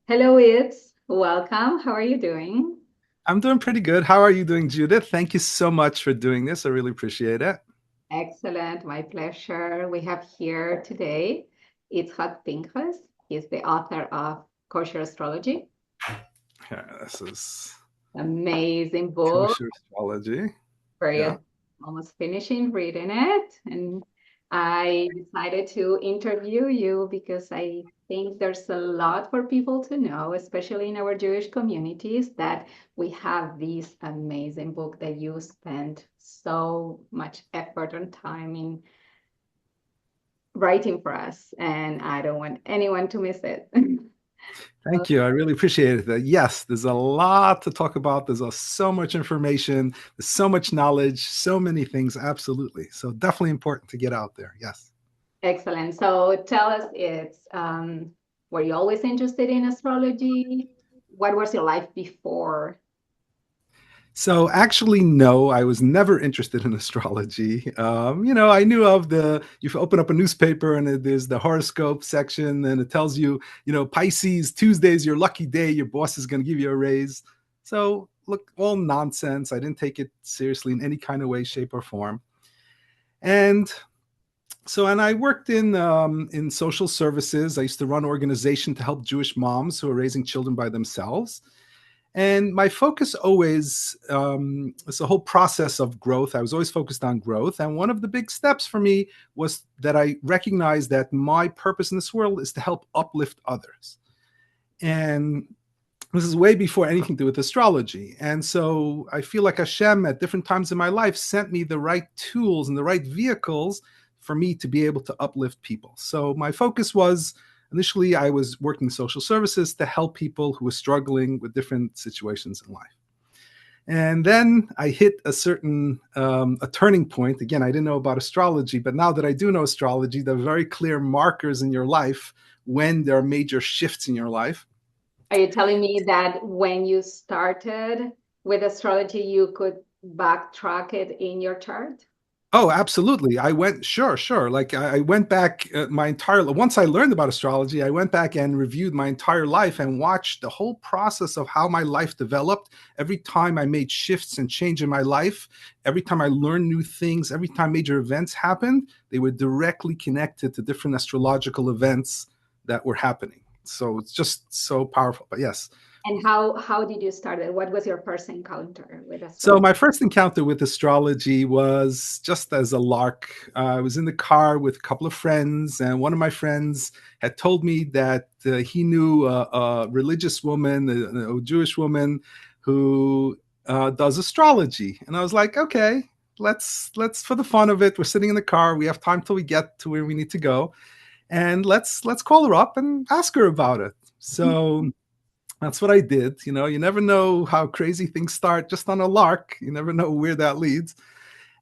Hello, it's welcome. How are you doing? I'm doing pretty good. How are you doing, Judith? Thank you so much for doing this. I really appreciate it. Excellent, my pleasure. We have here today Itzhak Pinchas. He's the author of Kosher Astrology. Yeah, this is Amazing book. Kosher Astrology. Very Yeah. almost finishing reading it. And I decided to interview you because I think there's a lot for people to know, especially in our Jewish communities, that we have this amazing book that you spent so much effort and time in writing for us. And I don't want anyone to miss it. Thank you. I really appreciate it. Yes, there's a lot to talk about. There's so much information, there's so much knowledge, so many things. Absolutely. So definitely important to get out there. Yes. Excellent. So tell us, were you always interested in astrology? What was your life before? So actually, no, I was never interested in astrology. I knew of you open up a newspaper and there's the horoscope section and it tells you, Pisces, Tuesday's your lucky day. Your boss is going to give you a raise. So look, all nonsense. I didn't take it seriously in any kind of way, shape or form. And and I worked in social services. I used to run an organization to help Jewish moms who are raising children by themselves. And my focus always was the whole process of growth. I was always focused on growth. And one of the big steps for me was that I recognized that my purpose in this world is to help uplift others. And this is way before anything to do with astrology. And so I feel like Hashem at different times in my life sent me the right tools and the right vehicles for me to be able to uplift people. So my focus was initially I was working in social services to help people who were struggling with different situations in life. And then I hit a turning point. Again, I didn't know about astrology, but now that I do know astrology, there are very clear markers in your life when there are major shifts in your life. Are you telling me that when you started with astrology, you could backtrack it in your chart? Oh, absolutely. Sure. Like I went back once I learned about astrology, I went back and reviewed my entire life and watched the whole process of how my life developed. Every time I made shifts and change in my life, every time I learned new things, every time major events happened, they were directly connected to different astrological events that were happening. So it's just so powerful. But yes, And how did you start it? What was your first encounter with so astrology? my first encounter with astrology was just as a lark. I was in the car with a couple of friends, and one of my friends had told me that he knew a religious woman, a Jewish woman, who does astrology. And I was like, okay, let's for the fun of it. We're sitting in the car. We have time till we get to where we need to go, and let's call her up and ask her about it. So that's what I did. You never know how crazy things start just on a lark. You never know where that leads.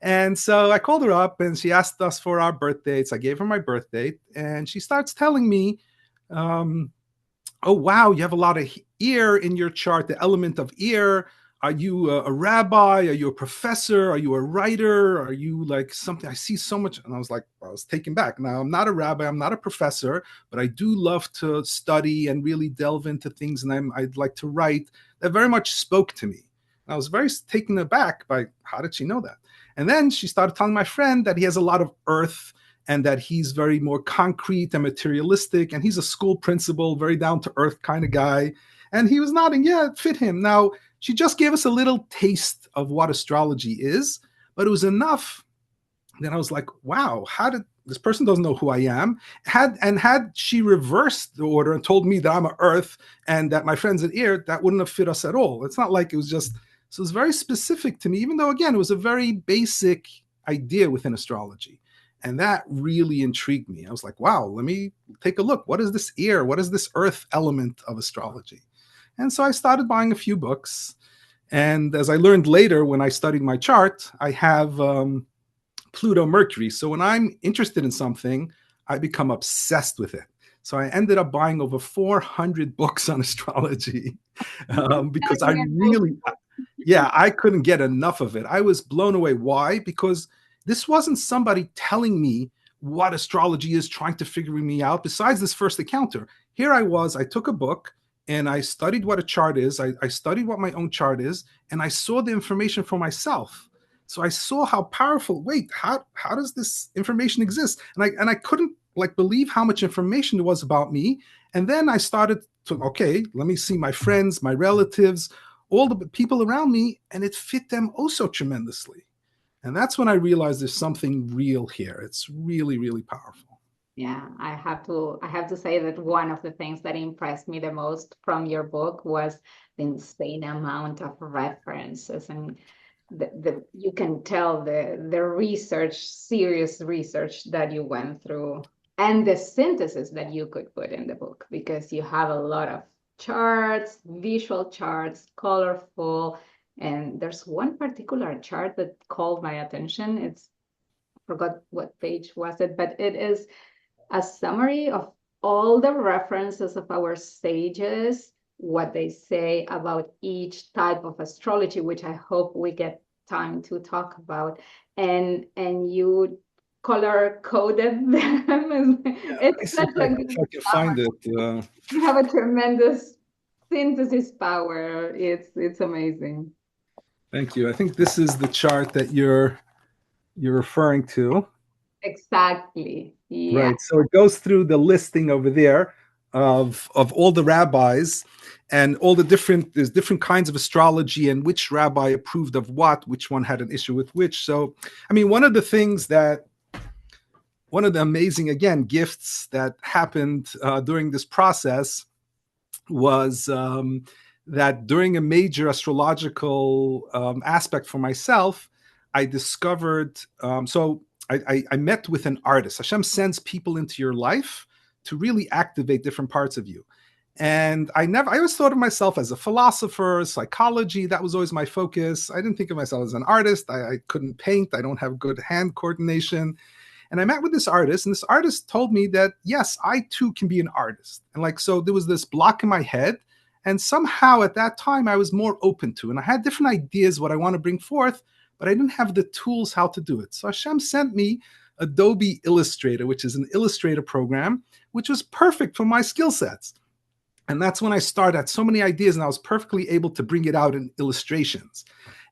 And so I called her up and she asked us for our birth dates. I gave her my birth date and she starts telling me, um, oh, wow, you have a lot of ear in your chart, the element of ear. Are you a rabbi? Are you a professor? Are you a writer? Are you like something? I see so much. And I was taken back. Now, I'm not a rabbi, I'm not a professor, but I do love to study and really delve into things. And I'd like to write. That very much spoke to me. I was very taken aback by how did she know that? And then she started telling my friend that he has a lot of earth and that he's very more concrete and materialistic. And he's a school principal, very down to earth kind of guy. And he was nodding, yeah, it fit him. Now, she just gave us a little taste of what astrology is, but it was enough. Then I was like, wow, how did this person doesn't know who I am? Had she reversed the order and told me that I'm an earth and that my friend's an air, that wouldn't have fit us at all. It's not like it was just, so it's very specific to me, even though again, it was a very basic idea within astrology. And that really intrigued me. I was like, wow, let me take a look. What is this air? What is this earth element of astrology? And so I started buying a few books. And as I learned later when I studied my chart, I have Pluto Mercury. So when I'm interested in something, I become obsessed with it. So I ended up buying over 400 books on astrology because I really, yeah, I couldn't get enough of it. I was blown away. Why? Because this wasn't somebody telling me what astrology is, trying to figure me out, besides this first encounter. Here I was, I took a book and I studied what a chart is. I studied what my own chart is, and I saw the information for myself. So I saw how powerful. Wait, how does this information exist? And I couldn't like believe how much information there was about me. And then I started to, okay, let me see my friends, my relatives, all the people around me, and it fit them also tremendously. And that's when I realized there's something real here. It's really, really powerful. Yeah, I have to say that one of the things that impressed me the most from your book was the insane amount of references, and you can tell the research, serious research that you went through, and the synthesis that you could put in the book, because you have a lot of charts, visual charts, colorful, and there's one particular chart that called my attention. It's forgot what page was it, but it is a summary of all the references of our sages, what they say about each type of astrology, which I hope we get time to talk about. And you color coded them. Let me It's see such a if good I can find summary. it. You have a tremendous synthesis power. It's amazing. Thank you. I think this is the chart that you're referring to. Exactly. Yeah. Right. So it goes through the listing over there of all the rabbis and all the different there's different kinds of astrology and which rabbi approved of what, which one had an issue with which. So I mean, one of the amazing again gifts that happened during this process was that during a major astrological aspect for myself, I discovered. I met with an artist. Hashem sends people into your life to really activate different parts of you. And I always thought of myself as a philosopher, psychology. That was always my focus. I didn't think of myself as an artist. I couldn't paint. I don't have good hand coordination. And I met with this artist, and this artist told me that, yes, I too can be an artist. And like, so there was this block in my head. And somehow at that time, I was more open to, and I had different ideas what I want to bring forth, but I didn't have the tools how to do it. So Hashem sent me Adobe Illustrator, which is an Illustrator program, which was perfect for my skill sets. And that's when I started. I had so many ideas, and I was perfectly able to bring it out in illustrations.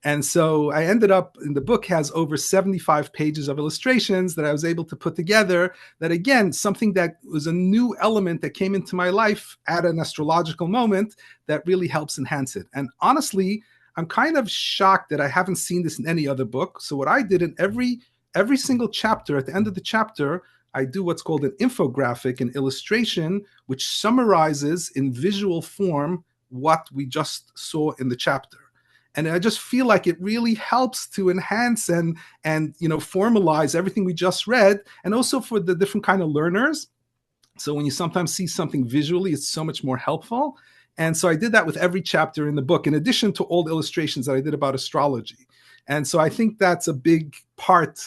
And so I ended up in the book has over 75 pages of illustrations that I was able to put together. That again, something that was a new element that came into my life at an astrological moment that really helps enhance it. And honestly, I'm kind of shocked that I haven't seen this in any other book. So what I did in every single chapter, at the end of the chapter, I do what's called an infographic, an illustration, which summarizes in visual form what we just saw in the chapter. And I just feel like it really helps to enhance and formalize everything we just read, and also for the different kind of learners. So when you sometimes see something visually, it's so much more helpful. And so I did that with every chapter in the book, in addition to all the illustrations that I did about astrology. And so I think that's a big part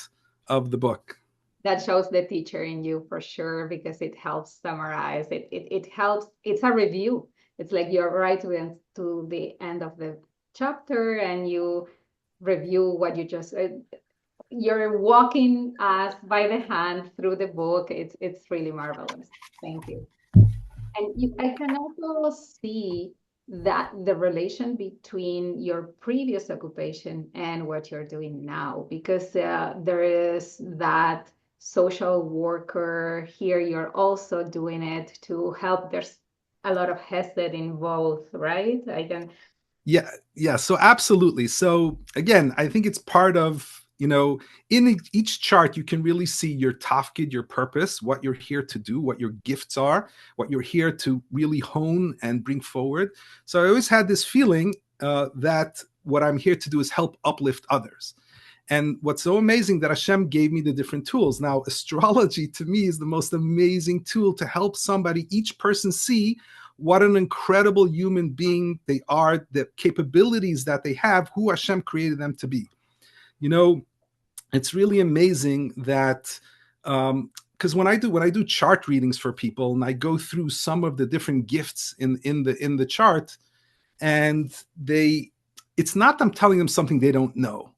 of the book. That shows the teacher in you for sure, because it helps summarize. It helps. It's a review. It's like you're right to the end of the chapter and you review what you just you're walking us by the hand through the book. It's really marvelous. Thank you. And I can also see that the relation between your previous occupation and what you're doing now, because there is that social worker here. You're also doing it to help. There's a lot of hesed involved, right? I can. Yeah. So absolutely. So again, I think it's part of, in each chart, you can really see your tafkid, your purpose, what you're here to do, what your gifts are, what you're here to really hone and bring forward. So I always had this feeling that what I'm here to do is help uplift others. And what's so amazing that Hashem gave me the different tools. Now, astrology to me is the most amazing tool to help somebody, each person see what an incredible human being they are, the capabilities that they have, who Hashem created them to be. It's really amazing that because when I do chart readings for people and I go through some of the different gifts in the chart, and it's not I'm telling them something they don't know.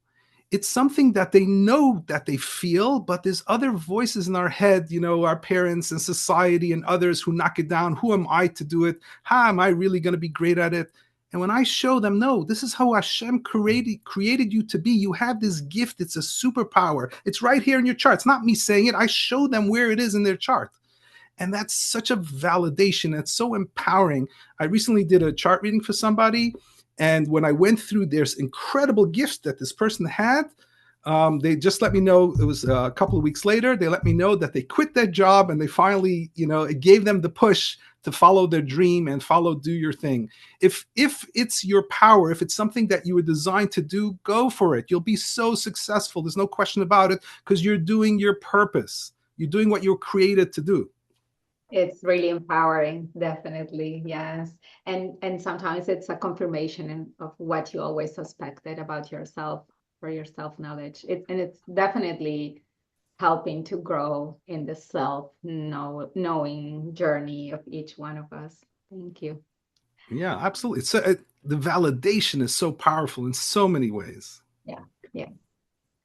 it's something that they know that they feel, but there's other voices in our head, our parents and society and others who knock it down. Who am I to do it? How am I really going to be great at it? And when I show them, no, this is how Hashem created you to be. You have this gift. It's a superpower. It's right here in your chart. It's not me saying it. I show them where it is in their chart. And that's such a validation. It's so empowering. I recently did a chart reading for somebody. And when I went through there's incredible gifts that this person had, they just let me know. It was a couple of weeks later. They let me know that they quit their job and they finally, it gave them the push to follow their dream and do your thing. If it's your power, if it's something that you were designed to do, go for it. You'll be so successful. There's no question about it, because you're doing your purpose. You're doing what you're created to do. It's really empowering, definitely, yes. And sometimes it's a confirmation of what you always suspected about yourself, for your self-knowledge. And it's definitely helping to grow in the knowing journey of each one of us. Thank you. Yeah, absolutely. The validation is so powerful in so many ways. Yeah, yeah.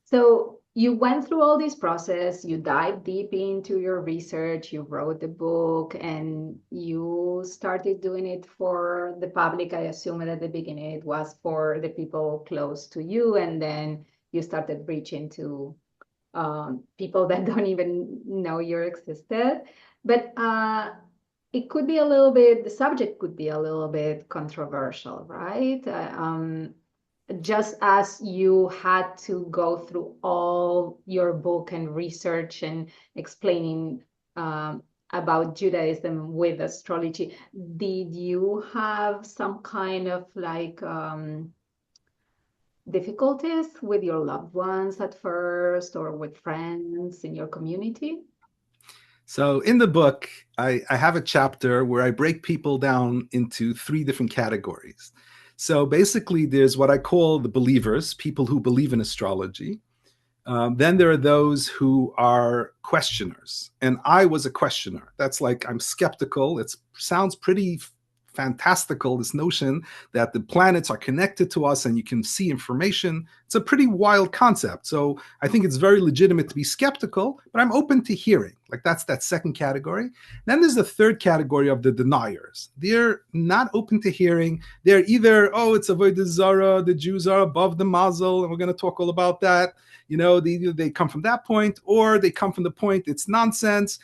So you went through all this process, you dived deep into your research, you wrote the book, and you started doing it for the public. I assume at the beginning it was for the people close to you, and then you started reaching to people that don't even know you existed. But it could be the subject could be a little bit controversial, right? Just as you had to go through all your book and research and explaining about Judaism with astrology, did you have some kind of difficulties with your loved ones at first, or with friends in your community? So in the book, I have a chapter where I break people down into 3 different categories. So basically, there's what I call the believers, people who believe in astrology. Then there are those who are questioners. And I was a questioner. That's like, I'm skeptical. It sounds pretty fantastical, this notion that the planets are connected to us and you can see information. It's a pretty wild concept. So I think it's very legitimate to be skeptical, but I'm open to hearing. Like, that's that second category. Then there's the third category of the deniers. They're not open to hearing. They're either, oh, it's Avodah Zarah, the Jews are above the mazel, and we're going to talk all about that. They come from that point, or they come from the point it's nonsense.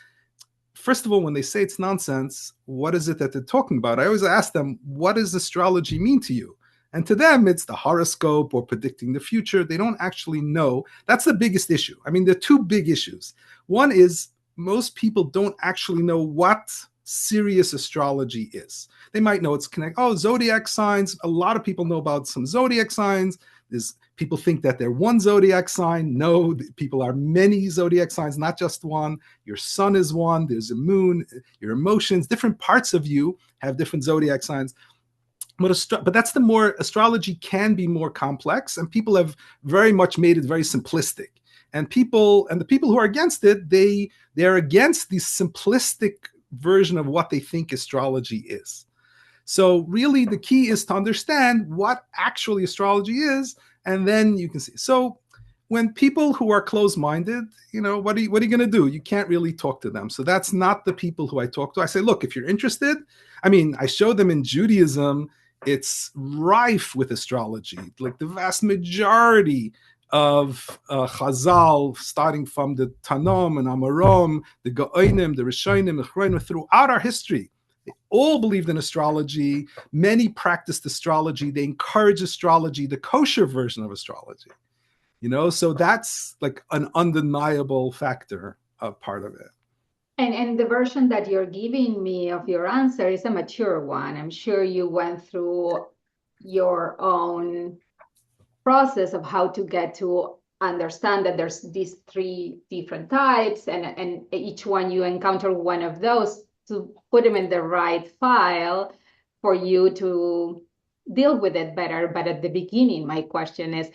First of all, when they say it's nonsense, what is it that they're talking about? I always ask them, what does astrology mean to you? And to them, it's the horoscope or predicting the future. They don't actually know. That's the biggest issue. I mean, there are 2 big issues. One is most people don't actually know what serious astrology is. They might know it's zodiac signs. A lot of people know about some zodiac signs. People think that they're one zodiac sign. No, people are many zodiac signs, not just one. Your sun is one. There's a moon. Your emotions, different parts of you have different zodiac signs. But that's astrology can be more complex, and people have very much made it very simplistic. And the people who are against it, they're against the simplistic version of what they think astrology is. So really, the key is to understand what actually astrology is, and then you can see. So when people who are closed-minded, what are you going to do? You can't really talk to them. So that's not the people who I talk to. I say, look, if you're interested, I show them in Judaism, it's rife with astrology. Like the vast majority of Chazal, starting from the Tanom and Amorom, the Gaonim, the Rishonim, the Chronim, throughout our history, they all believed in astrology. Many practiced astrology. They encouraged astrology, the kosher version of astrology. So that's like an undeniable factor of part of it. And the version that you're giving me of your answer is a mature one. I'm sure you went through your own process of how to get to understand that there's these 3 different types, and each one you encounter one of those to put them in the right file for you to deal with it better. But at the beginning, my question is,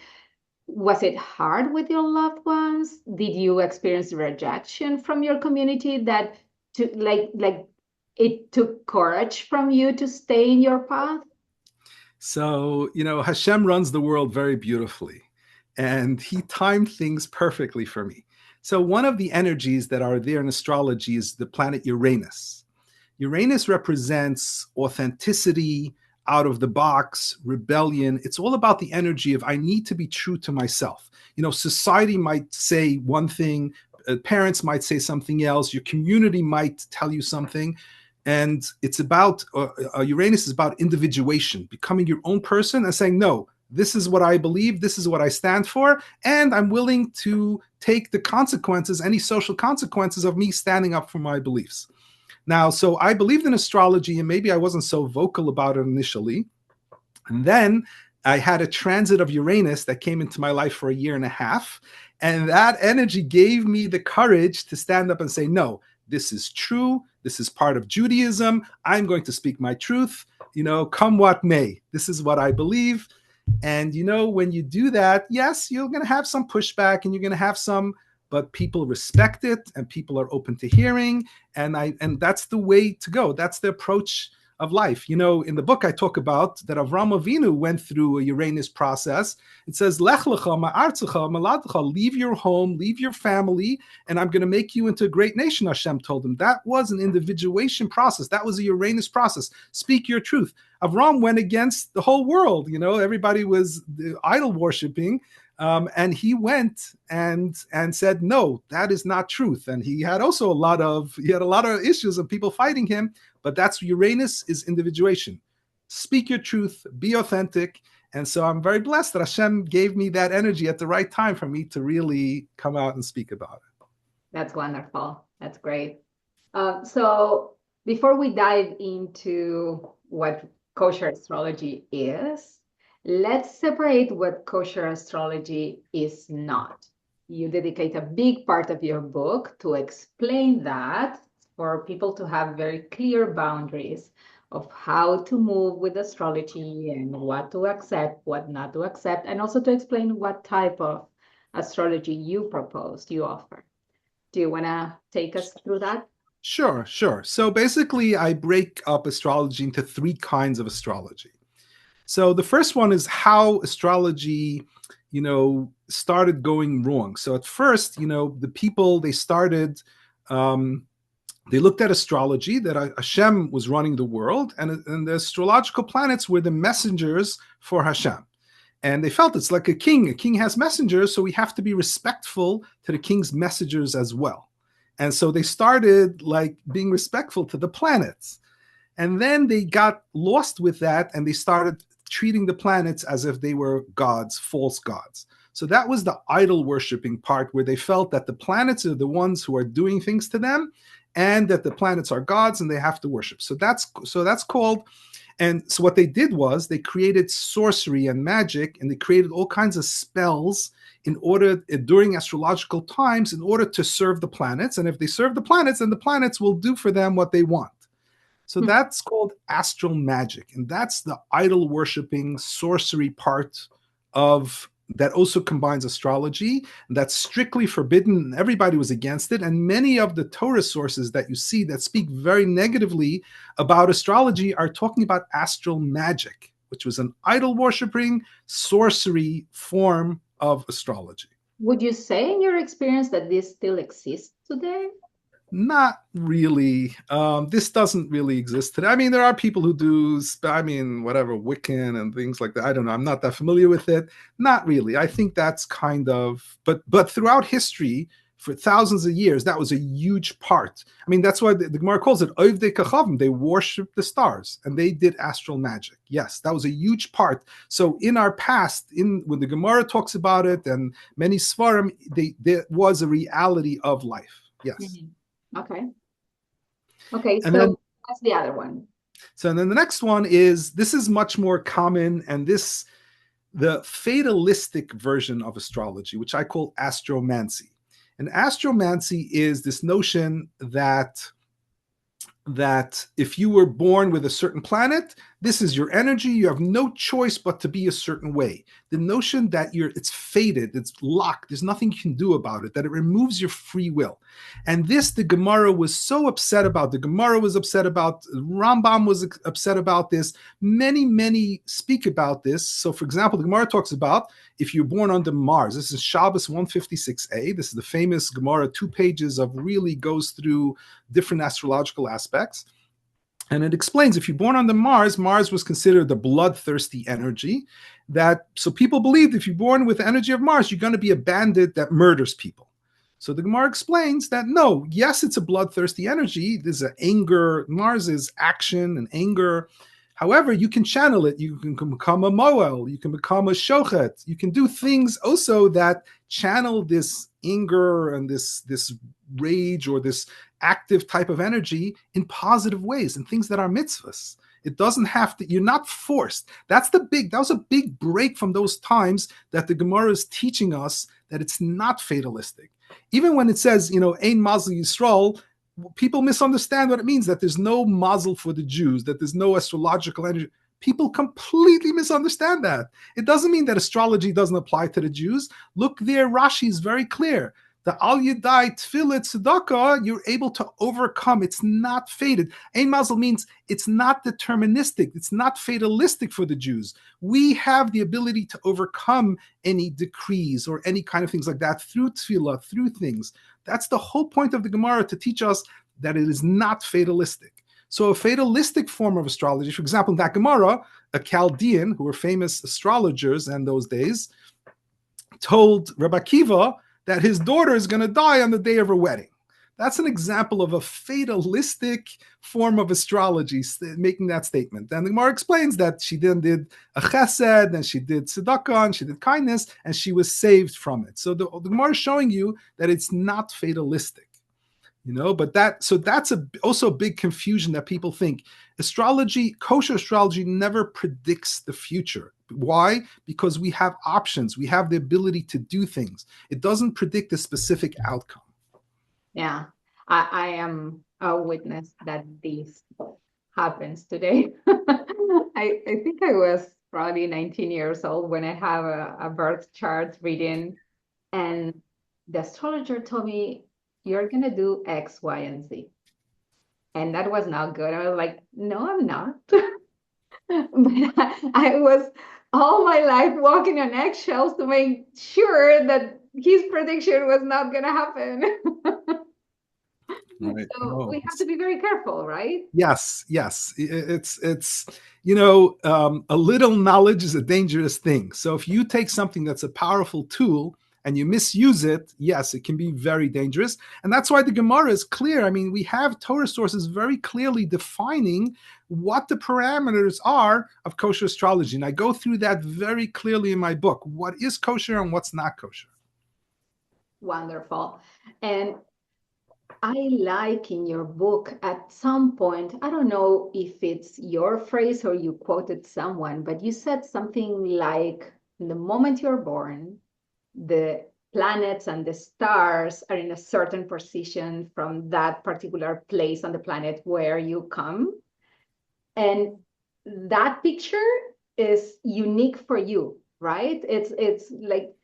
was it hard with your loved ones? Did you experience rejection from your community that it took courage from you to stay in your path? So, Hashem runs the world very beautifully. and he timed things perfectly for me. So one of the energies that are there in astrology is the planet Uranus. Uranus represents authenticity, out of the box, rebellion. It's all about the energy of I need to be true to myself. You know, society might say one thing, parents might say something else, your community might tell you something. And it's about, Uranus is about individuation, becoming your own person and saying, no, this is what I believe, this is what I stand for, and I'm willing to take the consequences, any social consequences of me standing up for my beliefs. Now, so I believed in astrology, and maybe I wasn't so vocal about it initially. And then I had a transit of Uranus that came into my life for a year and a half. And that energy gave me the courage to stand up and say, no, this is true. This is part of Judaism. I'm going to speak my truth. You know, come what may. This is what I believe. And, you know, when you do that, yes, you're going to have some pushback and you're going to have some, but people respect it and people are open to hearing. And that's the way to go. That's the approach of life. You know, in the book I talk about that Avraham Avinu went through a Uranus process. It says, Lech lecha ma'artzecha maladcha, leave your home, leave your family, and I'm going to make you into a great nation, Hashem told him. That was an individuation process. That was a Uranus process. Speak your truth. Avram went against the whole world. You know, everybody was idol worshiping. And he went and said, no, that is not truth. And he had also a lot of issues of people fighting him, but that's Uranus is individuation. Speak your truth, be authentic. And so I'm very blessed that Hashem gave me that energy at the right time for me to really come out and speak about it. That's wonderful. That's great. So before we dive into what kosher astrology is, let's separate what kosher astrology is not. You dedicate a big part of your book to explain that for people to have very clear boundaries of how to move with astrology and what to accept, what not to accept, and also to explain what type of astrology you propose, you offer. Do you want to take us through that? Sure. So basically, I break up astrology into three kinds of astrology. So the first one is how astrology, you know, started going wrong. So at first, you know, the people, they started, they looked at astrology, that Hashem was running the world, and the astrological planets were the messengers for Hashem. And they felt it's like a king. A king has messengers, so we have to be respectful to the king's messengers as well. And so they started like being respectful to the planets. And then they got lost with that, and they started treating the planets as if they were gods, false gods. So that was the idol worshiping part, where they felt that the planets are the ones who are doing things to them, and that the planets are gods and they have to worship. So that's called. And so what they did was they created sorcery and magic, and they created all kinds of spells in order, during astrological times, in order to serve the planets. And if they serve the planets, then the planets will do for them what they want. So that's called astral magic. And that's the idol worshiping sorcery part of that also combines astrology. That's strictly forbidden, and everybody was against it. And many of the Torah sources that you see that speak very negatively about astrology are talking about astral magic, which was an idol worshiping sorcery form of astrology. Would you say in your experience that this still exists today? Not really. This doesn't really exist today. I mean, there are people who do, whatever, Wiccan and things like that. I don't know. I'm not that familiar with it. Not really. I think that's kind of, but throughout history, for thousands of years, that was a huge part. I mean, that's why the Gemara calls it Ovdei Kachavim. They worshiped the stars, and they did astral magic. Yes, that was a huge part. So in our past, when the Gemara talks about it, and many Svarim, there was a reality of life. Yes. Mm-hmm. Okay, and so then, that's the other one. So then the next one is, this is much more common, and the fatalistic version of astrology, which I call astromancy. And astromancy is this notion that if you were born with a certain planet, This is your energy. You have no choice but to be a certain way. The notion that it's fated, it's locked, there's nothing you can do about it, that it removes your free will. And this, the Gemara was so upset about. The Gemara was upset about. Rambam was upset about this. Many speak about this. So, for example, the Gemara talks about if you're born under Mars. This is Shabbos 156a. This is the famous Gemara, 2 pages of really goes through different astrological aspects. And it explains if you're born under Mars, Mars was considered the bloodthirsty energy. So people believed if you're born with the energy of Mars, you're going to be a bandit that murders people. So the Gemara explains that no, yes, it's a bloodthirsty energy. There's an anger. Mars is action and anger. However, you can channel it. You can become a Moel. You can become a Shochet. You can do things also that channel this anger and this rage or this active type of energy in positive ways and things that are mitzvahs. It doesn't have to, you're not forced. That was a big break from those times that the Gemara is teaching us that it's not fatalistic. Even when it says, Ein Mazel Yisrael, people misunderstand what it means, that there's no mazel for the Jews, that there's no astrological energy. People completely misunderstand that. It doesn't mean that astrology doesn't apply to the Jews. Look there, Rashi is very clear. The Al Yadai Tfilah Tzedakah, you're able to overcome. It's not fated. Ein Mazel means it's not deterministic. It's not fatalistic for the Jews. We have the ability to overcome any decrees or any kind of things like that through Tfilah, through things. That's the whole point of the Gemara, to teach us that it is not fatalistic. So a fatalistic form of astrology, for example, in that Gemara, a Chaldean, who were famous astrologers in those days, told Rabbi Akiva that his daughter is going to die on the day of her wedding. That's an example of a fatalistic form of astrology, making that statement. And the Gemara explains that she then did a chesed, and she did tzedakah, and she did kindness, and she was saved from it. So the Gemara is showing you that it's not fatalistic. But that's also a big confusion that people think. Astrology, kosher astrology never predicts the future. Why? Because we have options. We have the ability to do things. It doesn't predict a specific outcome. Yeah, I am a witness that this happens today. I think I was probably 19 years old when I have a birth chart reading, and the astrologer told me, you're going to do X, Y, and Z. And that was not good. I was like, no, I'm not. But I was all my life walking on eggshells to make sure that his prediction was not going to happen. Right. So we have to be very careful, right? Yes. It's a little knowledge is a dangerous thing. So if you take something that's a powerful tool and you misuse it, yes, it can be very dangerous. And that's why the Gemara is clear. I mean, we have Torah sources very clearly defining what the parameters are of kosher astrology. And I go through that very clearly in my book. What is kosher and what's not kosher? Wonderful. And I like in your book at some point, I don't know if it's your phrase or you quoted someone, but you said something like, the moment you're born, the planets and the stars are in a certain position from that particular place on the planet where you come. And that picture is unique for you, right? It's like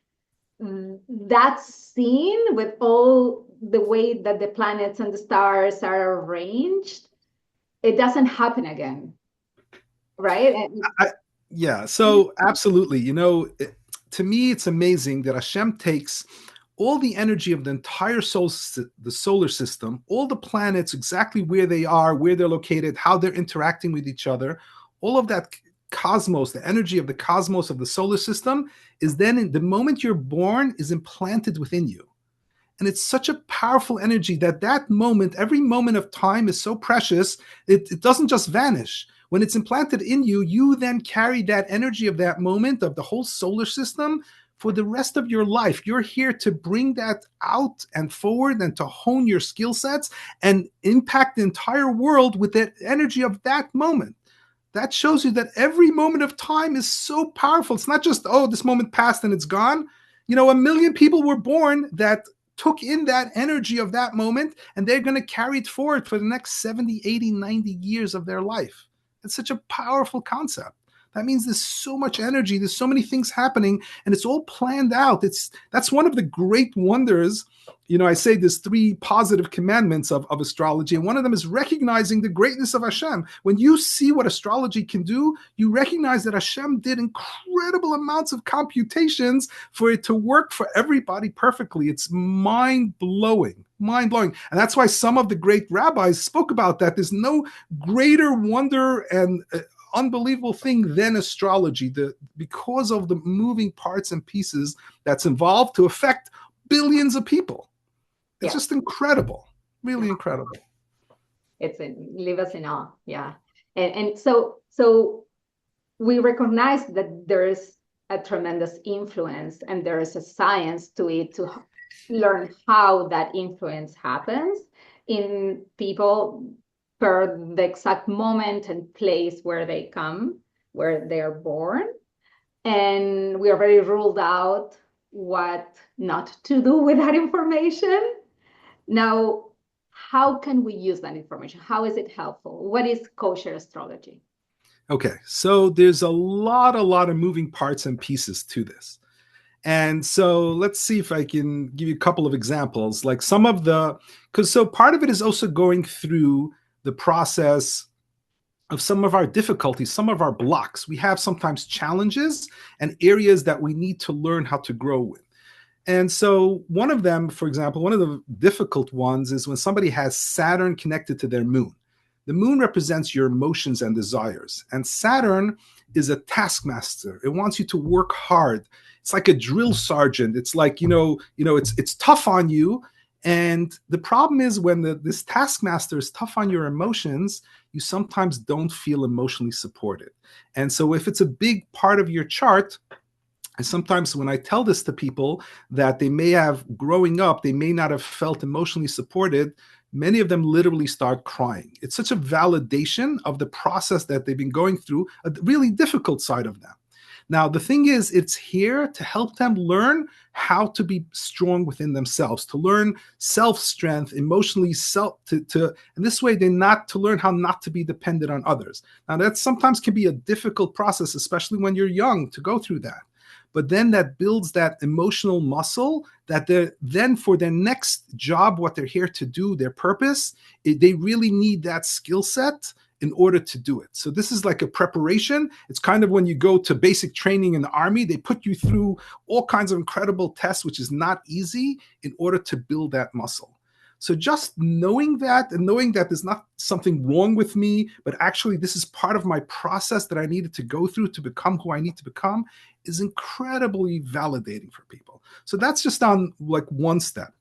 that scene with all the way that the planets and the stars are arranged, it doesn't happen again, right? So absolutely. To me, it's amazing that Hashem takes all the energy of the entire the solar system, all the planets, exactly where they are, where they're located, how they're interacting with each other, all of that cosmos, the energy of the cosmos of the solar system is then, in the moment you're born, is implanted within you. And it's such a powerful energy that moment, every moment of time is so precious, it doesn't just vanish. When it's implanted in you, you then carry that energy of that moment of the whole solar system for the rest of your life. You're here to bring that out and forward and to hone your skill sets and impact the entire world with that energy of that moment. That shows you that every moment of time is so powerful. It's not just, oh, this moment passed and it's gone. 1 million people were born that took in that energy of that moment, and they're going to carry it forward for the next 70, 80, 90 years of their life. It's such a powerful concept. That means there's so much energy, there's so many things happening, and it's all planned out. That's one of the great wonders. I say there's three positive commandments of astrology, and one of them is recognizing the greatness of Hashem. When you see what astrology can do, you recognize that Hashem did incredible amounts of computations for it to work for everybody perfectly. It's mind-blowing. Mind-blowing. And that's why some of the great rabbis spoke about that. There's no greater wonder and unbelievable thing than astrology, because of the moving parts and pieces that's involved to affect billions of people. It's just incredible, really incredible. It's leave us in awe, yeah. And so we recognize that there is a tremendous influence, and there is a science to it to learn how that influence happens in people per the exact moment and place where they are born. And we already ruled out what not to do with that information. Now, how can we use that information? How is it helpful? What is kosher astrology? Okay, so there's a lot of moving parts and pieces to this. And so let's see if I can give you a couple of examples. Like so part of it is also going through the process of some of our difficulties, some of our blocks. We have sometimes challenges and areas that we need to learn how to grow with. And so one of them, for example, one of the difficult ones is when somebody has Saturn connected to their moon. The moon represents your emotions and desires. And Saturn is a taskmaster. It wants you to work hard. It's like a drill sergeant. It's like, it's tough on you. And the problem is when this taskmaster is tough on your emotions, you sometimes don't feel emotionally supported. And so if it's a big part of your chart, and sometimes when I tell this to people that they may have, growing up, they may not have felt emotionally supported, many of them literally start crying. It's such a validation of the process that they've been going through, a really difficult side of them. Now, the thing is, it's here to help them learn how to be strong within themselves, to learn self-strength, emotionally and this way they're not to learn how not to be dependent on others. Now, that sometimes can be a difficult process, especially when you're young, to go through that. But then that builds that emotional muscle that then for their next job, what they're here to do, their purpose, they really need that skill set in order to do it. So this is like a preparation. It's kind of when you go to basic training in the army, they put you through all kinds of incredible tests, which is not easy, in order to build that muscle. So just knowing that, and knowing that there's not something wrong with me, but actually this is part of my process that I needed to go through to become who I need to become, is incredibly validating for people. So that's just on like one step.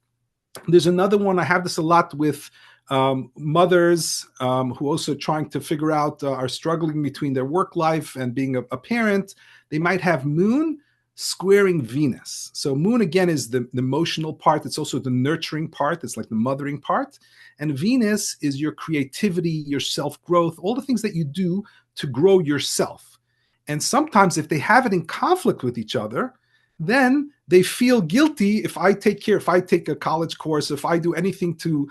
There's another one. I have this a lot with mothers who also trying to figure out, are struggling between their work life and being a parent. They might have moon squaring Venus. So moon, again, is the emotional part. It's also the nurturing part. It's like the mothering part. And Venus is your creativity, your self-growth, all the things that you do to grow yourself. And sometimes if they have it in conflict with each other, then they feel guilty. If I take a college course, if I do anything to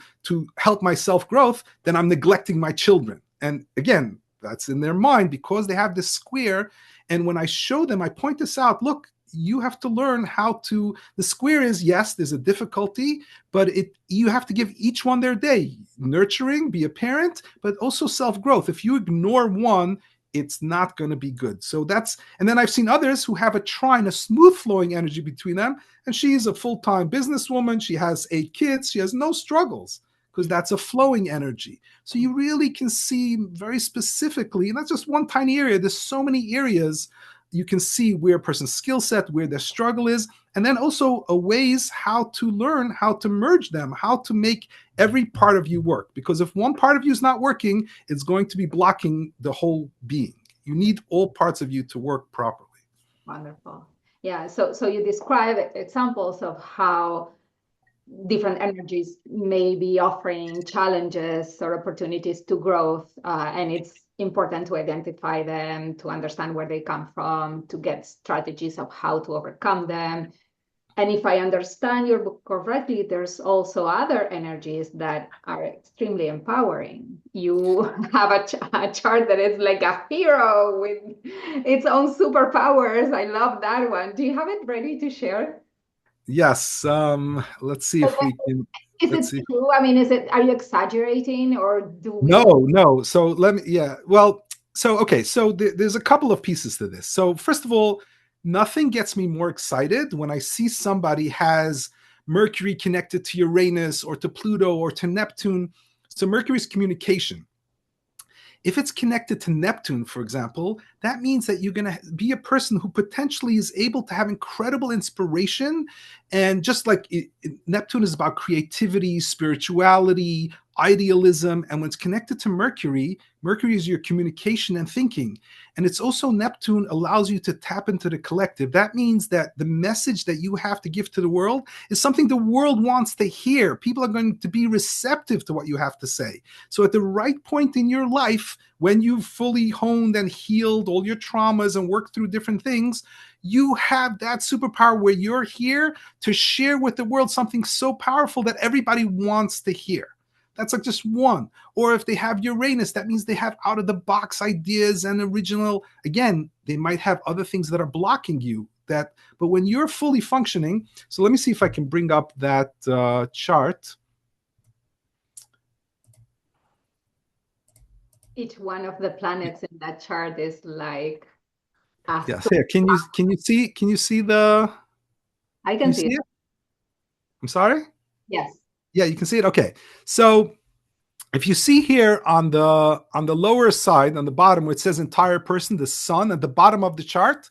help my self-growth, then I'm neglecting my children. And again, that's in their mind because they have this square. And when I show them, I point this out, look, you have to learn how to, the square is, yes, there's a difficulty, but you have to give each one their day. Nurturing, be a parent, but also self-growth. If you ignore one, it's not going to be good. So and then I've seen others who have a trine, a smooth flowing energy between them. And she's a full-time businesswoman. She has 8 kids. She has no struggles because that's a flowing energy. So you really can see very specifically, and that's just one tiny area. There's so many areas you can see where a person's skill set, where their struggle is, and then also ways how to learn how to merge them, how to make every part of you work. Because if one part of you is not working, it's going to be blocking the whole being. You need all parts of you to work properly. Wonderful. Yeah. So you describe examples of how different energies may be offering challenges or opportunities to growth, and it's important to identify them, to understand where they come from, to get strategies of how to overcome them. And if I understand your book correctly, there's also other energies that are extremely empowering. You have a chart that is like a hero with its own superpowers. I love that one. Do you have it ready to share? Yes. Let's see if we can. Is Let's it see. true? I mean, are you exaggerating or do we? No, no. So let me. Yeah. Well. So okay. So there's a couple of pieces to this. So first of all, nothing gets me more excited when I see somebody has Mercury connected to Uranus or to Pluto or to Neptune. So Mercury's communication. If it's connected to Neptune, for example, that means that you're going to be a person who potentially is able to have incredible inspiration. And just like Neptune is about creativity, spirituality, idealism. And when it's connected to Mercury, Mercury is your communication and thinking. And it's also Neptune allows you to tap into the collective. That means that the message that you have to give to the world is something the world wants to hear. People are going to be receptive to what you have to say. So at the right point in your life, when you've fully honed and healed all your traumas and worked through different things, you have that superpower where you're here to share with the world something so powerful that everybody wants to hear. That's like just one. Or if they have Uranus, that means they have out of the box ideas and original. Again, they might have other things that are blocking you. But when you're fully functioning, so let me see if I can bring up that chart. Each one of the planets in that chart is like a Yes, here. Can you see the I can can you see see it. it? I'm sorry? Yes. Yeah, you can see it. Okay. So if you see here on the lower side, on the bottom, where it says entire person, the sun at the bottom of the chart.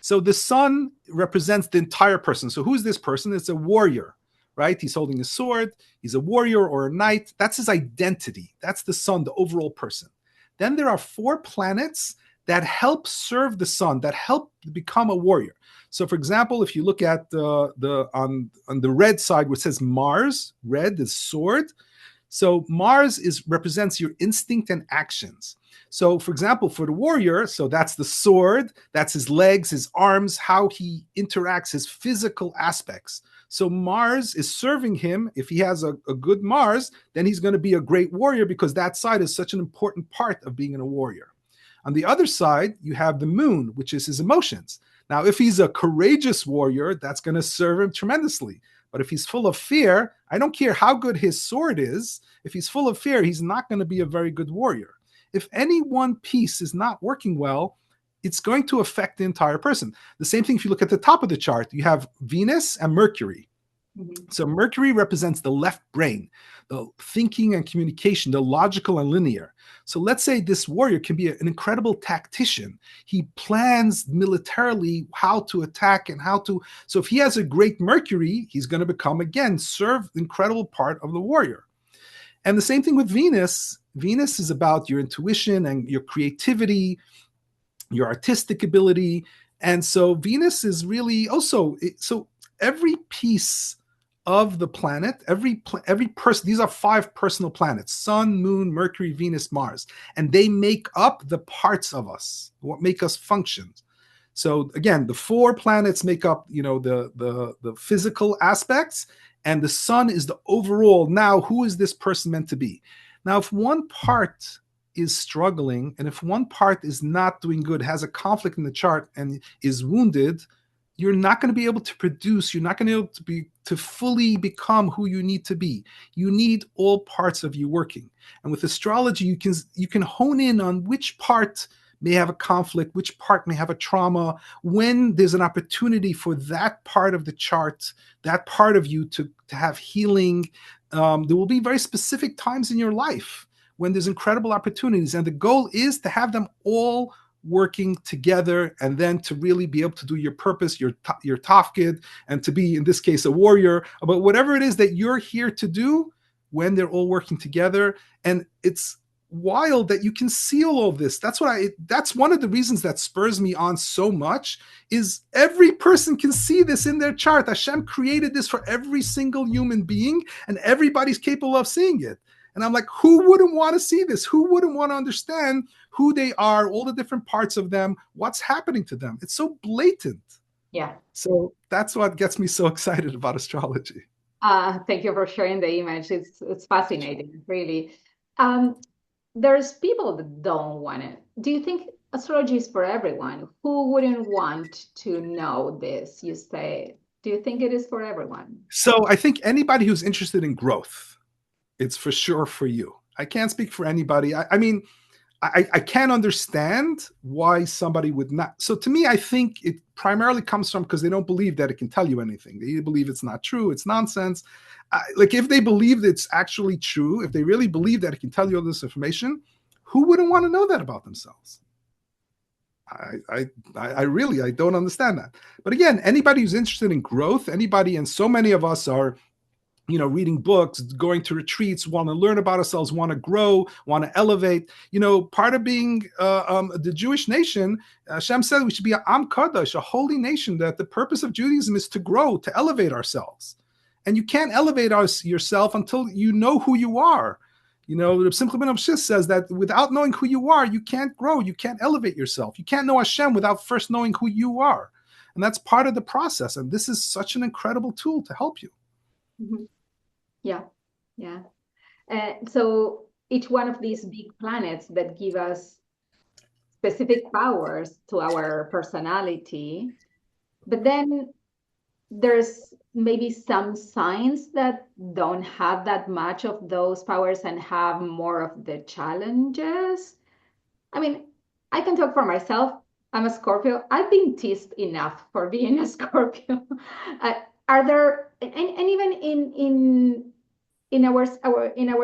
So the sun represents the entire person. So who's this person? It's a warrior, right? He's holding a sword. He's a warrior or a knight. That's his identity. That's the sun, the overall person. Then there are 4 planets that help serve the sun, that help become a warrior. So, for example, if you look at the on the red side, where it says Mars, red is sword. So Mars represents your instinct and actions. So, for example, for the warrior, so that's the sword, that's his legs, his arms, how he interacts, his physical aspects. So Mars is serving him. If he has a good Mars, then he's going to be a great warrior because that side is such an important part of being a warrior. On the other side, you have the moon, which is his emotions. Now, if he's a courageous warrior, that's going to serve him tremendously. But if he's full of fear, I don't care how good his sword is. If he's full of fear, he's not going to be a very good warrior. If any one piece is not working well, it's going to affect the entire person. The same thing if you look at the top of the chart, you have Venus and Mercury. Mhm. So Mercury represents the left brain, the thinking and communication, the logical and linear. So let's say this warrior can be an incredible tactician. He plans militarily how to attack and how to. So if he has a great Mercury, he's going to become, again, serve the incredible part of the warrior. And the same thing with Venus. Venus is about your intuition and your creativity, your artistic ability. And so Venus is really also, so every piece of the planet, every person, these are 5 personal planets: Sun, Moon, Mercury, Venus, Mars, and they make up the parts of us, what make us function. So again, the 4 planets make up, the physical aspects, and the sun is the overall. Now, who is this person meant to be? Now, if one part is struggling, and if one part is not doing good, has a conflict in the chart and is wounded, you're not going to be able to produce. You're not going to be able to fully become who you need to be. You need all parts of you working. And with astrology, you can hone in on which part may have a conflict, which part may have a trauma, when there's an opportunity for that part of the chart, that part of you to have healing. There will be very specific times in your life when there's incredible opportunities. And the goal is to have them all working together, and then to really be able to do your purpose, your tafkid, and to be, in this case, a warrior, about whatever it is that you're here to do when they're all working together. And it's wild that you can see all of this. That's one of the reasons that spurs me on so much, is every person can see this in their chart. Hashem created this for every single human being, and everybody's capable of seeing it. And I'm like, who wouldn't want to see this? Who wouldn't want to understand who they are, all the different parts of them, what's happening to them? It's so blatant. Yeah. So that's what gets me so excited about astrology. Thank you for sharing the image. It's fascinating, really. Um, there's people that don't want it. Do you think astrology is for everyone? Who wouldn't want to know this? You say, do you think it is for everyone? So I think anybody who's interested in growth, it's for sure for you. I can't speak for anybody. I mean, I can't understand why somebody would not. So to me, I think it primarily comes from because they don't believe that it can tell you anything. They either believe it's not true, it's nonsense. Like if they believe that it's actually true, if they really believe that it can tell you all this information, who wouldn't want to know that about themselves? I really I don't understand that. But again, anybody who's interested in growth, anybody, and so many of us are reading books, going to retreats, want to learn about ourselves, want to grow, want to elevate. Part of being the Jewish nation, Hashem said we should be a Am Kadosh, a holy nation, that the purpose of Judaism is to grow, to elevate ourselves. And you can't elevate yourself until you know who you are. Simcha ben Abshis says that without knowing who you are, you can't grow, you can't elevate yourself. You can't know Hashem without first knowing who you are. And that's part of the process. And this is such an incredible tool to help you. Mhm. Yeah, yeah. So each one of these big planets that give us specific powers to our personality, but then there's maybe some signs that don't have that much of those powers and have more of the challenges. I mean, I can talk for myself. I'm a Scorpio. I've been teased enough for being a Scorpio. Are there, and even in our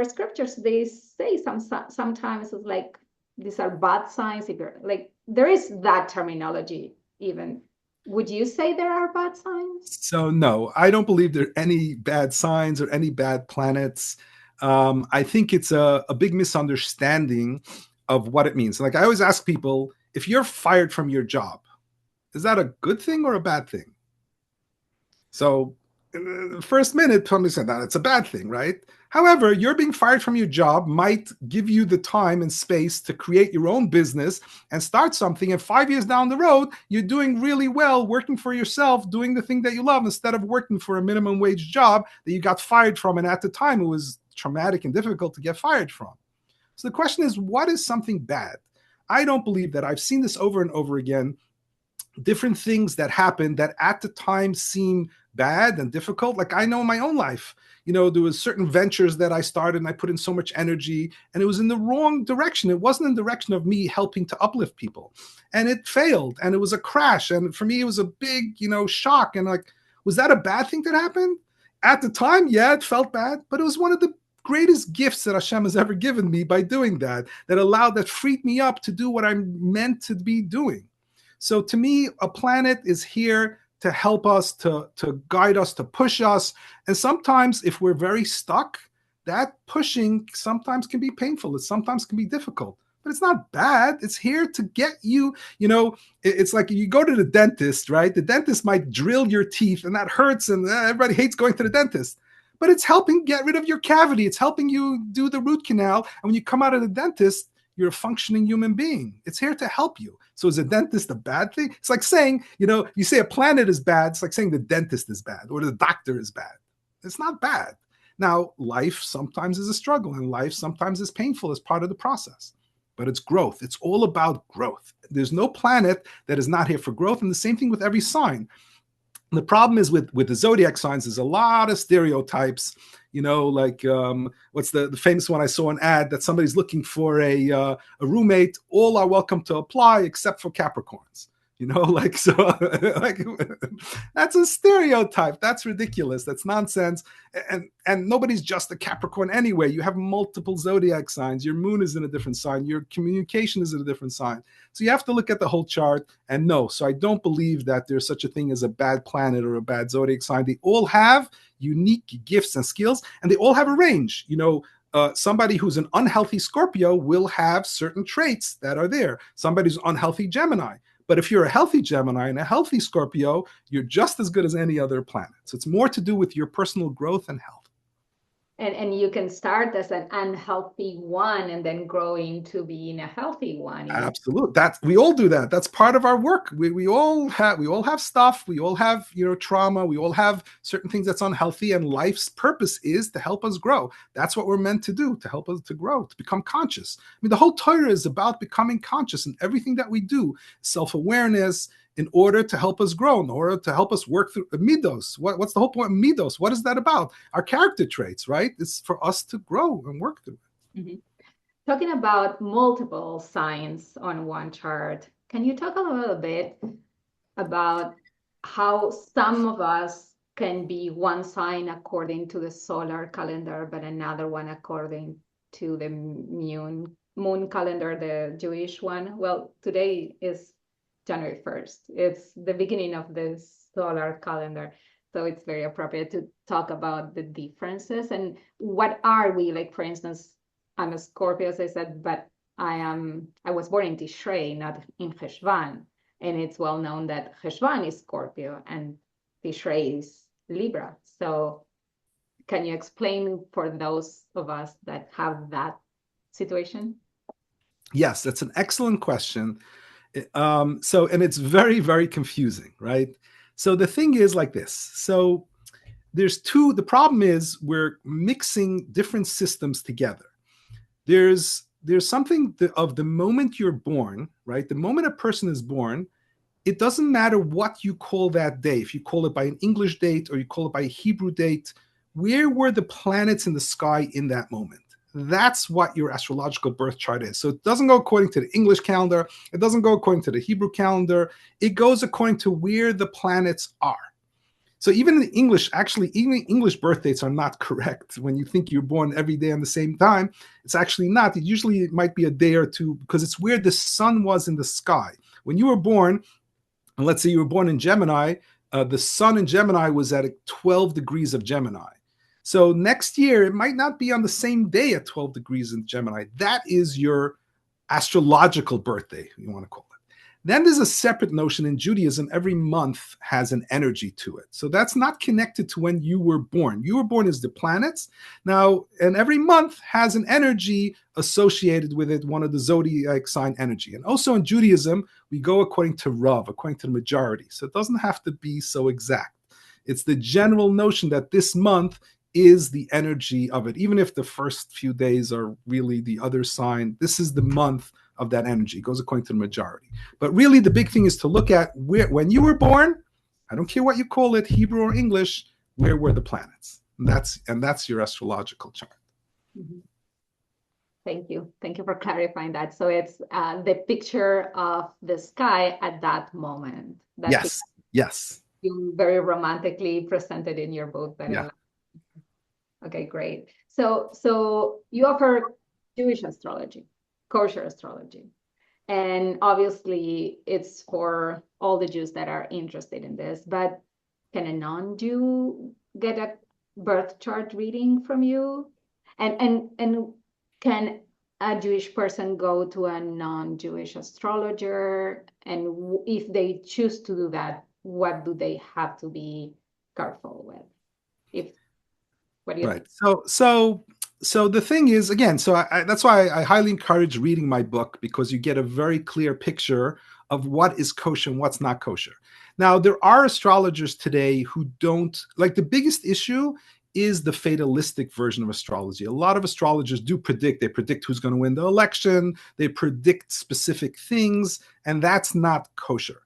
scriptures, they say sometimes it's like these are bad signs. Like there is that terminology even. Would you say there are bad signs? So no, I don't believe there are any bad signs or any bad planets. I think it's a big misunderstanding of what it means. Like I always ask people, if you're fired from your job, is that a good thing or a bad thing? So in the first minute, somebody said that it's a bad thing, right? However, you're being fired from your job might give you the time and space to create your own business and start something. And 5 years down the road, you're doing really well, working for yourself, doing the thing that you love instead of working for a minimum wage job that you got fired from. And at the time, it was traumatic and difficult to get fired from. So the question is, what is something bad? I don't believe that. I've seen this over and over again. Different things that happen that at the time seem bad and difficult. Like I know in my own life, there was certain ventures that I started and I put in so much energy and it was in the wrong direction. It wasn't in the direction of me helping to uplift people. And it failed and it was a crash. And for me, it was a big, shock. And like, was that a bad thing that happened? At the time, yeah, it felt bad, but it was one of the greatest gifts that Hashem has ever given me by doing that, that freed me up to do what I'm meant to be doing. So to me, a planet is here to help us, to guide us, to push us. And sometimes if we're very stuck, that pushing sometimes can be painful. It sometimes can be difficult, but it's not bad. It's here to get you, it's like you go to the dentist, right? The dentist might drill your teeth and that hurts and everybody hates going to the dentist. But it's helping get rid of your cavity. It's helping you do the root canal. And when you come out of the dentist, you're a functioning human being. It's here to help you. So is a dentist a bad thing? It's like saying, you say a planet is bad. It's like saying the dentist is bad or the doctor is bad. It's not bad. Now, life sometimes is a struggle and life sometimes is painful as part of the process. But it's growth. It's all about growth. There's no planet that is not here for growth. And the same thing with every sign. The problem is with the zodiac signs, there's a lot of stereotypes, like what's the famous one? I saw an ad that somebody's looking for a roommate. All are welcome to apply except for Capricorns. Like, so like that's a stereotype. That's ridiculous. That's nonsense. And nobody's just a Capricorn anyway. You have multiple zodiac signs. Your moon is in a different sign. Your communication is in a different sign. So you have to look at the whole chart and know. So I don't believe that there's such a thing as a bad planet or a bad zodiac sign. They all have unique gifts and skills, and they all have a range. Somebody who's an unhealthy Scorpio will have certain traits that are there. Somebody who's unhealthy Gemini. But if you're a healthy Gemini and a healthy Scorpio, you're just as good as any other planet. So it's more to do with your personal growth and health. And you can start as an unhealthy one and then grow into being a healthy one. Absolutely. That's we all do that. That's part of our work. We all have stuff. We all have, trauma. We all have certain things that's unhealthy, and life's purpose is to help us grow. That's what we're meant to do, to help us to grow, to become conscious. I mean, the whole Torah is about becoming conscious, and everything that we do, self-awareness, in order to help us grow, in order to help us work through midos. What's the whole point of midos? What is that about? Our character traits, right? It's for us to grow and work through it. Mm-hmm. Talking about multiple signs on one chart, can you talk a little bit about how some of us can be one sign according to the solar calendar, but another one according to the moon calendar, the Jewish one? Well, today is January 1st. It's the beginning of the solar calendar. So it's very appropriate to talk about the differences and what are we, like, for instance, I'm a Scorpio, as I said, but I was born in Tishrei, not in Cheshvan. And it's well known that Cheshvan is Scorpio and Tishrei is Libra. So can you explain for those of us that have that situation? Yes, that's an excellent question. And it's very, very confusing, right? So the thing is like this. So the problem is we're mixing different systems together. There's something of the moment you're born, right? The moment a person is born, it doesn't matter what you call that day. If you call it by an English date or you call it by a Hebrew date, where were the planets in the sky in that moment? That's what your astrological birth chart is. So it doesn't go according to the English calendar. It doesn't go according to the Hebrew calendar. It goes according to where the planets are. So even in English, actually, even English birth dates are not correct. When you think you're born every day on the same time, it's actually not. It might be a day or two because it's where the sun was in the sky. When you were born, and let's say you were born in Gemini, the sun in Gemini was at 12 degrees of Gemini. So next year, it might not be on the same day at 12 degrees in Gemini. That is your astrological birthday, you want to call it. Then there's a separate notion in Judaism. Every month has an energy to it. So that's not connected to when you were born. You were born as the planets. Now, and every month has an energy associated with it, one of the zodiac sign energy. And also in Judaism, we go according to Rav, according to the majority. So it doesn't have to be so exact. It's the general notion that this month is the energy of it. Even if the first few days are really the other sign, this is the month of that energy. It goes according to the majority. But really the big thing is to look at when you were born, I don't care what you call it, Hebrew or English, where were the planets? And that's your astrological chart. Mm-hmm. Thank you. Thank you for clarifying that. So it's the picture of the sky at that moment. Yes. You very romantically presented in your book. Yeah. Okay, great. So you offer Jewish astrology, kosher astrology. And obviously it's for all the Jews that are interested in this, but can a non-Jew get a birth chart reading from you? And can a Jewish person go to a non-Jewish astrologer? And if they choose to do that, what do they have to be careful with? What do you think? So the thing is, again, that's why I highly encourage reading my book, because you get a very clear picture of what is kosher and what's not kosher. Now, there are astrologers today who don't, like, the biggest issue is the fatalistic version of astrology. A lot of astrologers do predict. They predict who's going to win the election. They predict specific things, and that's not kosher.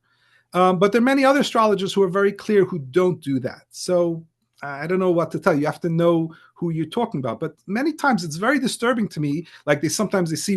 But there are many other astrologers who are very clear who don't do that. So I don't know what to tell you. You have to know who you're talking about. But many times it's very disturbing to me. Like sometimes they see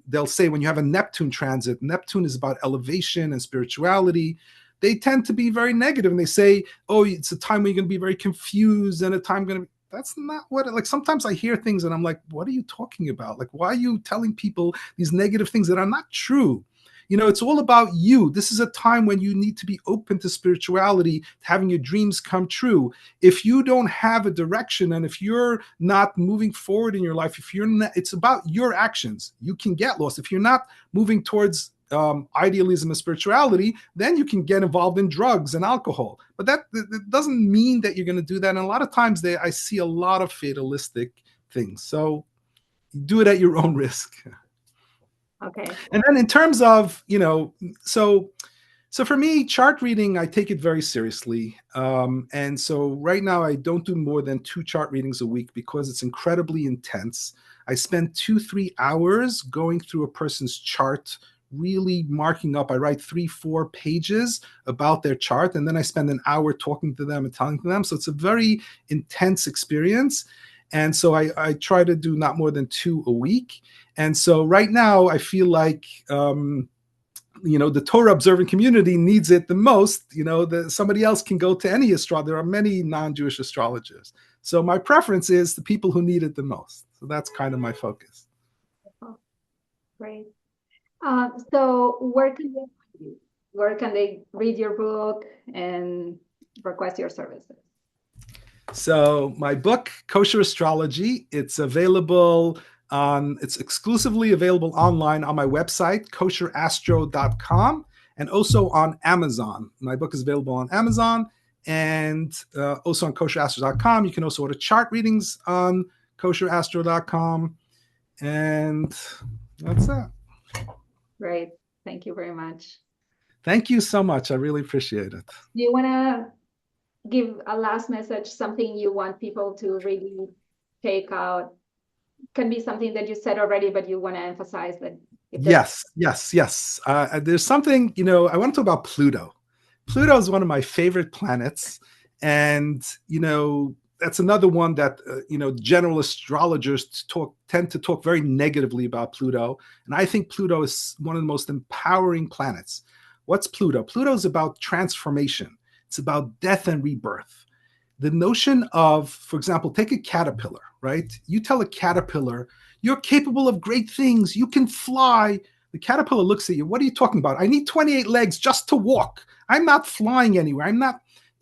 they'll say when you have a Neptune transit, Neptune is about elevation and spirituality. They tend to be very negative and they say, oh, it's a time when you're going to be very confused and a time going to be. That's not what, like, sometimes I hear things and I'm like, what are you talking about? Like, why are you telling people these negative things that are not true? It's all about you. This is a time when you need to be open to spirituality, having your dreams come true. If you don't have a direction and if you're not moving forward in your life, it's about your actions. You can get lost. If you're not moving towards idealism and spirituality, then you can get involved in drugs and alcohol. But that doesn't mean that you're going to do that. And a lot of times I see a lot of fatalistic things. So do it at your own risk. Okay. And then in terms of, so for me, chart reading, I take it very seriously. And so right now, I don't do more than 2 chart readings a week because it's incredibly intense. I spend 2-3 hours going through a person's chart, really marking up. I write 3-4 pages about their chart, and then I spend an hour talking to them and telling them. So it's a very intense experience. And so I try to do not more than 2 a week. And so right now, I feel like the Torah observant community needs it the most. Somebody else can go to any astrologer. There are many non-Jewish astrologers. So my preference is the people who need it the most. So that's kind of my focus. Oh, great. So where can they find you? Where can they read your book and request your services? So my book, Kosher Astrology, it's exclusively available online on my website, kosherastro.com, and also on Amazon. My book is available on Amazon and also on kosherastro.com. You can also order chart readings on kosherastro.com. And that's it. Great. Thank you very much. Thank you so much. I really appreciate it. Do you want to give a last message, something you want people to really take out? Can be something that you said already, but you want to emphasize that. Yes. There's something, I want to talk about Pluto. Pluto is one of my favorite planets. And, that's another one that, general astrologers tend to talk very negatively about Pluto. And I think Pluto is one of the most empowering planets. What's Pluto? Pluto is about transformation. It's about death and rebirth. The notion of, for example, take a caterpillar, right? You tell a caterpillar, you're capable of great things. You can fly. The caterpillar looks at you. What are you talking about? I need 28 legs just to walk. I'm not flying anywhere.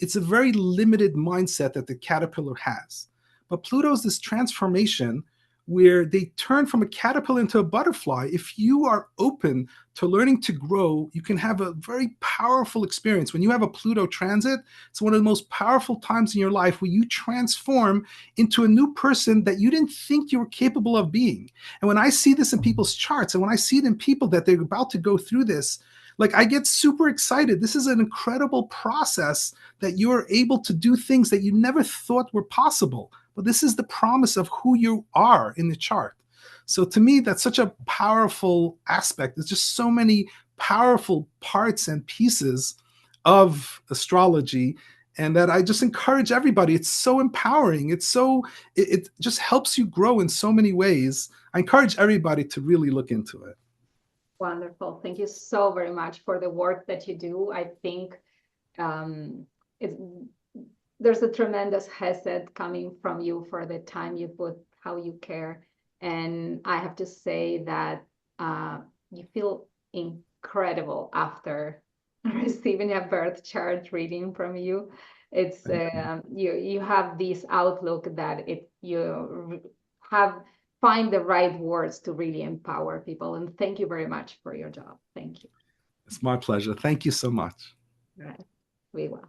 It's a very limited mindset that the caterpillar has. But Pluto is this transformation where they turn from a caterpillar into a butterfly. If you are open to learning to grow, you can have a very powerful experience. When you have a Pluto transit, it's one of the most powerful times in your life where you transform into a new person that you didn't think you were capable of being. And when I see this in people's charts, and when I see it in people that they're about to go through this, I get super excited. This is an incredible process that you're able to do things that you never thought were possible. But this is the promise of who you are in the chart. So to me, that's such a powerful aspect. There's just so many powerful parts and pieces of astrology, and that I just encourage everybody. It's so empowering. It just helps you grow in so many ways. I encourage everybody to really look into it. Wonderful. Thank you so very much for the work that you do. I think there's a tremendous hesed coming from you for the time you put, how you care. And I have to say that you feel incredible after receiving a birth chart reading from you. It's you have this outlook that you find the right words to really empower people. And thank you very much for your job. Thank you. It's my pleasure. Thank you so much. All right. We will.